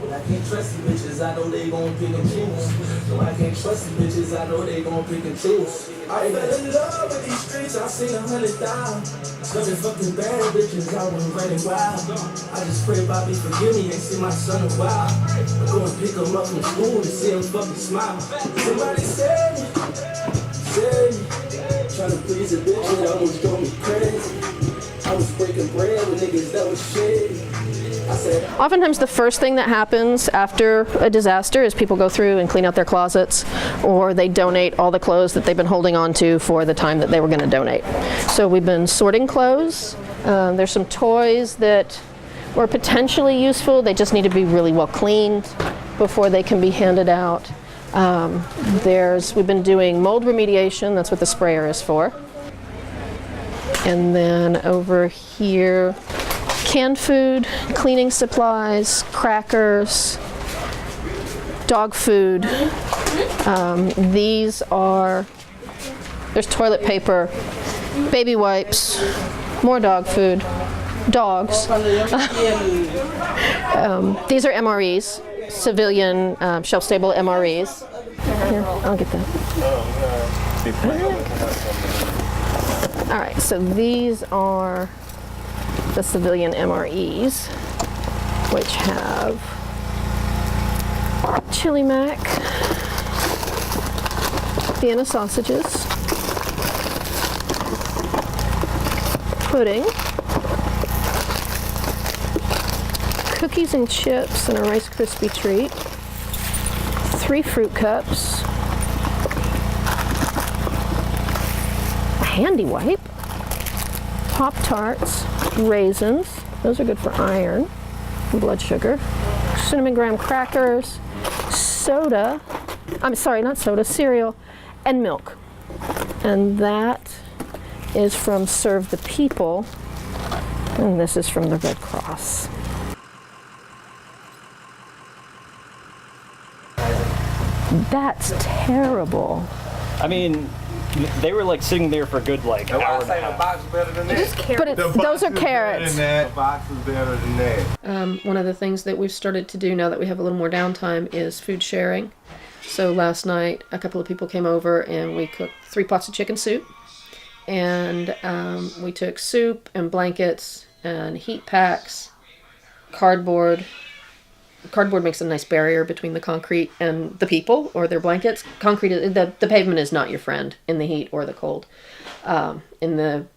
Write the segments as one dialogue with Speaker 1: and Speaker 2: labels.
Speaker 1: But I can't trust the bitches, I know they gon' pick and choose. No, I can't trust the bitches, I know they gon' pick and choose. I fell in love with these streets, I seen 100,000. Such a fucking bad bitches, I was running wild. I just pray Bobby forgive me, ain't see my son in a while. I go and pick him up from school to see him fucking smile. Somebody save me, save me. Trying to please a bitch, it almost drove me crazy. I was breaking bread with niggas that was shady.
Speaker 2: Oftentimes the first thing that happens after a disaster is people go through and clean out their closets, or they donate all the clothes that they've been holding on to for the time that they were going to donate. So we've been sorting clothes. There's some toys that were potentially useful. They just need to be really well cleaned before they can be handed out. We've been doing mold remediation. That's what the sprayer is for. And then over here, canned food, cleaning supplies, crackers, dog food. There's toilet paper, baby wipes, more dog food, dogs. These are MREs, civilian shelf-stable MREs. Here, I'll get that. All right, so these are the civilian MREs, which have chili mac, Vienna sausages, pudding, cookies and chips and a Rice Krispie treat, 3 fruit cups, a handy wipe, Pop-Tarts, raisins, those are good for iron and blood sugar, cinnamon graham crackers, cereal, and milk. And that is from Serve the People, and this is from the Red Cross. That's terrible.
Speaker 3: I mean, they were like sitting there for a good like hour and a half.
Speaker 4: The box is better than that.
Speaker 2: But those are carrots.
Speaker 4: The box is better than that.
Speaker 2: One of the things that we've started to do now that we have a little more downtime is food sharing. So last night, a couple of people came over and we cooked 3 pots of chicken soup. And we took soup and blankets and heat packs, cardboard. Cardboard makes a nice barrier between the concrete and the people or their blankets. Concrete, the pavement is not your friend in the heat or the cold. In the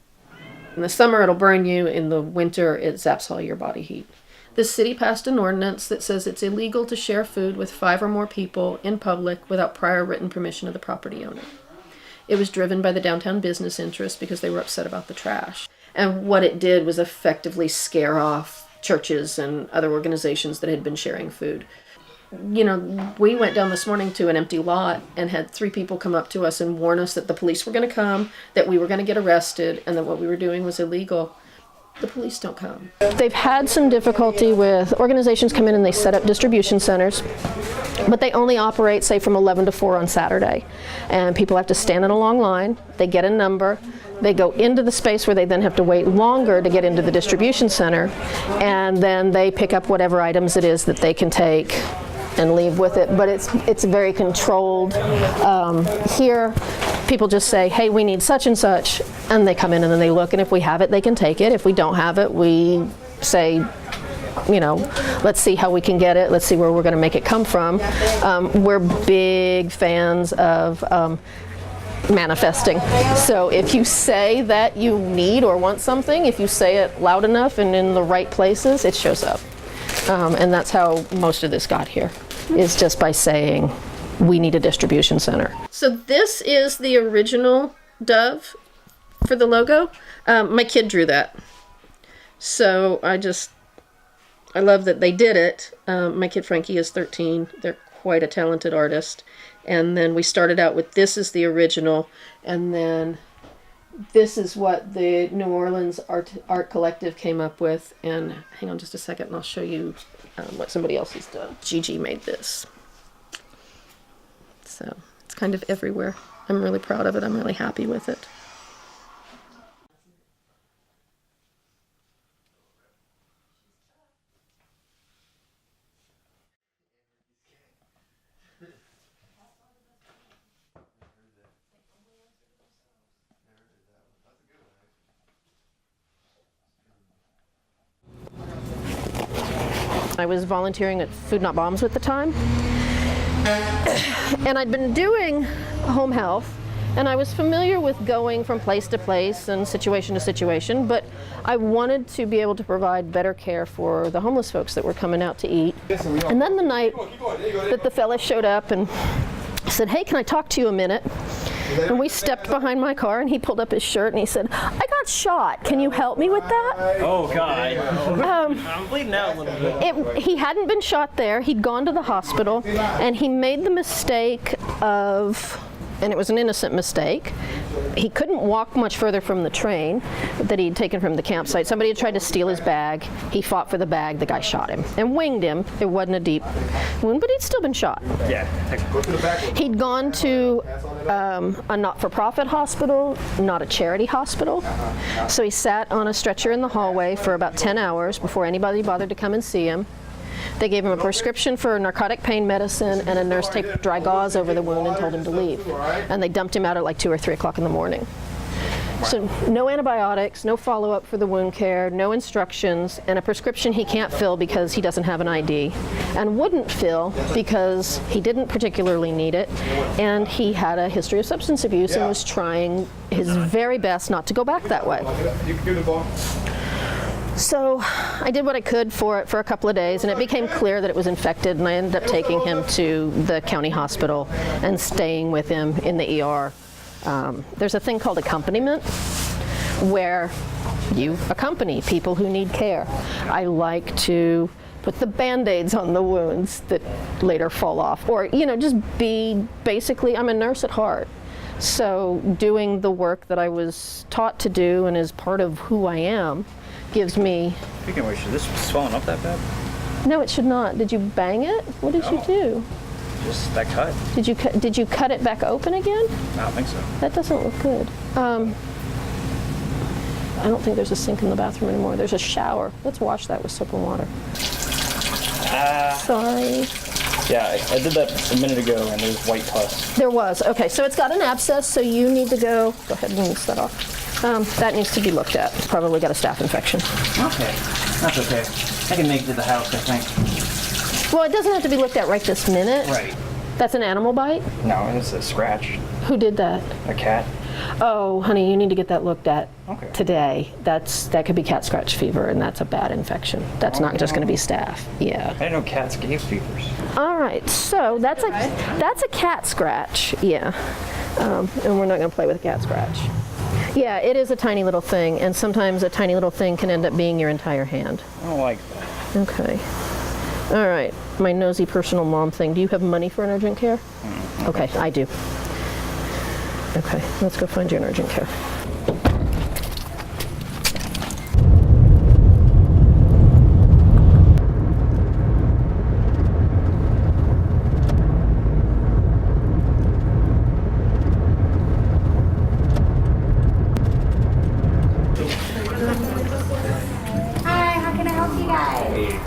Speaker 2: summer, it'll burn you. In the winter, it zaps all your body heat. The city passed an ordinance that says it's illegal to share food with 5 or more people in public without prior written permission of the property owner. It was driven by the downtown business interests because they were upset about the trash. And what it did was effectively scare off churches and other organizations that had been sharing food. You know, we went down this morning to an empty lot and had 3 people come up to us and warn us that the police were going to come, that we were going to get arrested, and that what we were doing was illegal. The police don't come. They've had some difficulty with organizations come in and they set up distribution centers, but they only operate, say, from 11 to 4 on Saturday. And people have to stand in a long line. They get a number. They go into the space where they then have to wait longer to get into the distribution center, and then they pick up whatever items it is that they can take and leave with it. But it's very controlled. Here, people just say, hey, we need such and such, and they come in and then they look, and if we have it, they can take it. If we don't have it, we say, you know, let's see how we can get it. Let's see where we're going to make it come from. We're big fans of manifesting. So if you say that you need or want something, if you say it loud enough and in the right places, it shows up. And that's how most of this got here, is just by saying we need a distribution center. So this is the original dove for the logo. My kid drew that. So I love that they did it. My kid Frankie is 13. They're quite a talented artist. And then we started out with this is the original, and then this is what the New Orleans Art Collective came up with. And hang on just a second and I'll show you what somebody else has done. Gigi made this. So it's kind of everywhere. I'm really proud of it. I'm really happy with it. I was volunteering at Food Not Bombs at the time. And I'd been doing home health, and I was familiar with going from place to place and situation to situation, but I wanted to be able to provide better care for the homeless folks that were coming out to eat. And then the night that the fella showed up and said, "Hey, can I talk to you a minute?" And we stepped behind my car, and he pulled up his shirt and he said, "I got shot. Can you help me with that?"
Speaker 3: Oh, God. I'm bleeding out a little bit.
Speaker 2: He hadn't been shot there. He'd gone to the hospital, and he made the mistake of, and it was an innocent mistake, he couldn't walk much further from the train that he'd taken from the campsite. Somebody had tried to steal his bag. He fought for the bag. The guy shot him and winged him. It wasn't a deep wound, but he'd still been shot.
Speaker 3: Yeah.
Speaker 2: He'd gone to a not-for-profit hospital, not a charity hospital. So he sat on a stretcher in the hallway for about 10 hours before anybody bothered to come and see him. They gave him a prescription for narcotic pain medicine, and a nurse taped dry gauze over the wound and told him to leave. And they dumped him out at like 2 or 3 o'clock in the morning. So no antibiotics, no follow-up for the wound care, no instructions, and a prescription he can't fill because he doesn't have an ID, and wouldn't fill because he didn't particularly need it, and he had a history of substance abuse and was trying his very best not to go back that way. So I did what I could for it for a couple of days, and it became clear that it was infected, and I ended up taking him to the county hospital and staying with him in the ER. There's a thing called accompaniment, where you accompany people who need care. I like to put the Band-Aids on the wounds that later fall off, or just be basically, I'm a nurse at heart. So doing the work that I was taught to do and is part of who I am gives me...
Speaker 3: Speaking of which, should this be swelling up that bad?
Speaker 2: No, it should not. Did you bang it? What did you do?
Speaker 3: Just that cut.
Speaker 2: Did you cut it back open again?
Speaker 3: I don't think so.
Speaker 2: That doesn't look good. I don't think there's a sink in the bathroom anymore. There's a shower. Let's wash that with soap and water. Sorry.
Speaker 3: Yeah, I did that a minute ago, and there's white pus.
Speaker 2: There was. Okay, so it's got an abscess, so you need to go ahead and rinse that off. That needs to be looked at. It's probably got a staph infection.
Speaker 3: Okay, that's okay. I can make it to the house, I think.
Speaker 2: Well, it doesn't have to be looked at right this minute.
Speaker 3: Right.
Speaker 2: That's an animal bite?
Speaker 3: No, it's a scratch.
Speaker 2: Who did that?
Speaker 3: A cat.
Speaker 2: Oh, honey, you need to get that looked at
Speaker 3: Okay.
Speaker 2: today. That could be Catscratch fever, and that's a bad infection. That's not just going to be staph. Yeah.
Speaker 3: I didn't know cats gave fevers.
Speaker 2: All right, so that's a Catscratch. Yeah. And we're not going to play with a Catscratch. Yeah, it is a tiny little thing, and sometimes a tiny little thing can end up being your entire hand.
Speaker 3: I don't like that.
Speaker 2: Okay. All right, my nosy personal mom thing. Do you have money for an urgent care? Okay, I do. Okay, let's go find you an urgent care.
Speaker 5: Hi, how can I help you guys?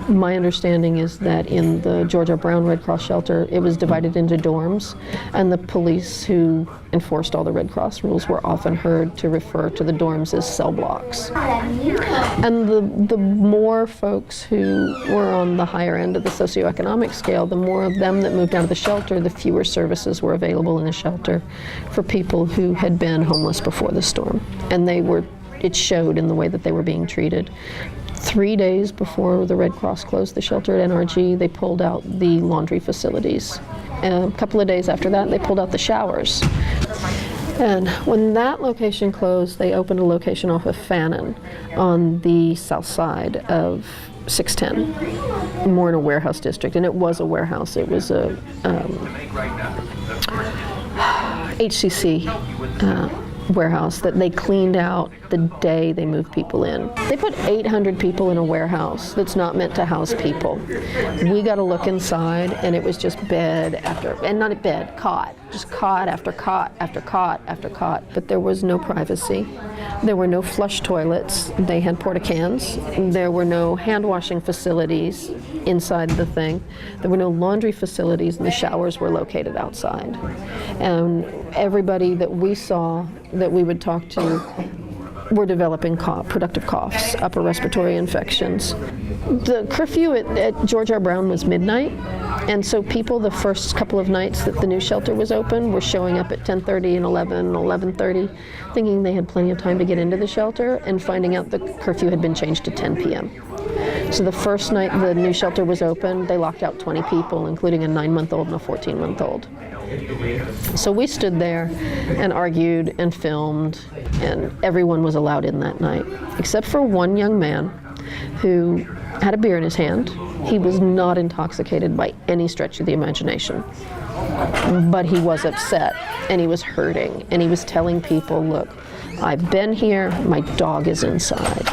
Speaker 2: My understanding is that in the Georgia Brown Red Cross shelter, it was divided into dorms, and the police who enforced all the Red Cross rules were often heard to refer to the dorms as cell blocks. And the more folks who were on the higher end of the socioeconomic scale, the more of them that moved out of the shelter, the fewer services were available in the shelter for people who had been homeless before the storm. And it showed in the way that they were being treated. 3 days before the Red Cross closed the shelter at NRG, they pulled out the laundry facilities. And a couple of days after that, they pulled out the showers. And when that location closed, they opened a location off of Fannin on the south side of 610, more in a warehouse district. And it was a warehouse. It was a HCC warehouse that they cleaned out the day they moved people in. They put 800 people in a warehouse that's not meant to house people. We got to look inside, and it was just bed after, and not a bed, cot, just cot after cot after cot after cot. But there was no privacy. There were no flush toilets. They had porta cans. There were no hand washing facilities. inside the thing. There were no laundry facilities, and the showers were located outside. And everybody that we saw that we would talk to were developing productive coughs, upper respiratory infections. The curfew at George R. Brown was midnight, and so people the first couple of nights that the new shelter was open were showing up at 10:30 and 11:30, thinking they had plenty of time to get into the shelter, and finding out the curfew had been changed to 10 p.m. So the first night the new shelter was open, they locked out 20 people, including a 9-month-old and a 14-month-old. So we stood there and argued and filmed, and everyone was allowed in that night, except for one young man who had a beer in his hand. He was not intoxicated by any stretch of the imagination, but he was upset and he was hurting, and he was telling people, look, I've been here, my dog is inside.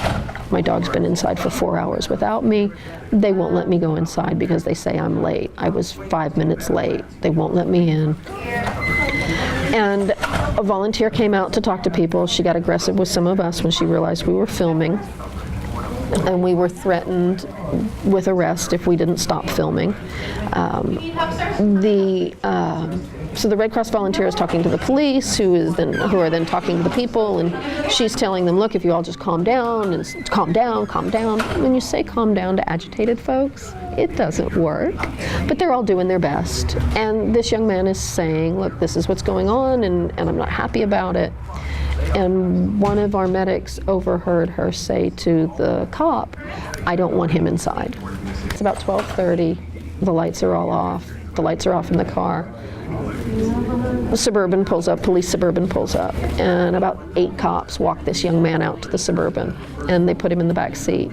Speaker 2: My dog's been inside for 4 hours without me. They won't let me go inside because they say I'm late. I was 5 minutes late. They won't let me in. And a volunteer came out to talk to people. She got aggressive with some of us when she realized we were filming. And we were threatened with arrest if we didn't stop filming. So the Red Cross volunteer is talking to the police, who are then talking to the people, and she's telling them, look, if you all just calm down, and calm down. When you say calm down to agitated folks, it doesn't work. But they're all doing their best. And this young man is saying, look, this is what's going on, and I'm not happy about it. And one of our medics overheard her say to the cop, I don't want him inside. It's about 12:30. The lights are all off. The lights are off in the car. A Suburban pulls up, police Suburban pulls up, and about 8 cops walk this young man out to the Suburban, and they put him in the back seat.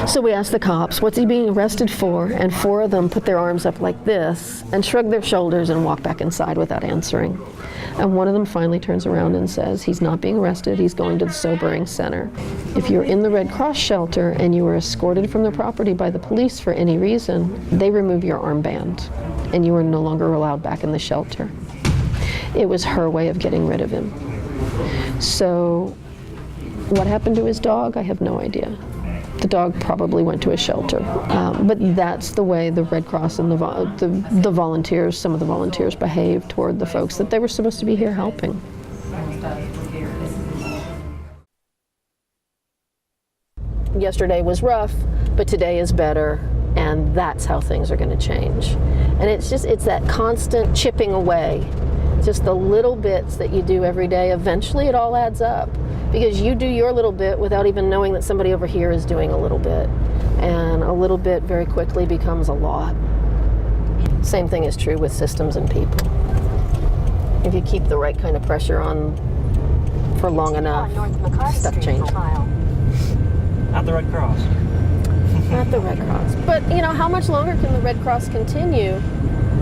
Speaker 2: So we asked the cops, what's he being arrested for? And 4 of them put their arms up like this and shrug their shoulders and walk back inside without answering. And one of them finally turns around and says, he's not being arrested, he's going to the sobering center. If you're in the Red Cross shelter and you were escorted from the property by the police for any reason, they remove your armband and you are no longer allowed back in the shelter. It was her way of getting rid of him. So what happened to his dog? I have no idea. The dog probably went to a shelter. But that's the way the Red Cross and the volunteers, some of the volunteers behaved toward the folks that they were supposed to be here helping. Yesterday was rough, but today is better, and that's how things are going to change. And it's that constant chipping away, just the little bits that you do every day. Eventually it all adds up, because you do your little bit without even knowing that somebody over here is doing a little bit. And a little bit very quickly becomes a lot. Same thing is true with systems and people. If you keep the right kind of pressure on for long enough, stuff changes.
Speaker 3: Not the Red Cross.
Speaker 2: Not the Red Cross. But, how much longer can the Red Cross continue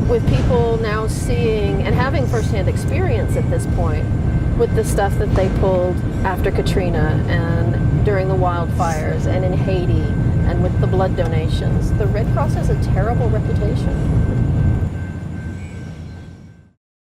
Speaker 2: with people now seeing and having firsthand experience at this point with the stuff that they pulled after Katrina and during the wildfires and in Haiti and with the blood donations? The Red Cross has a terrible reputation.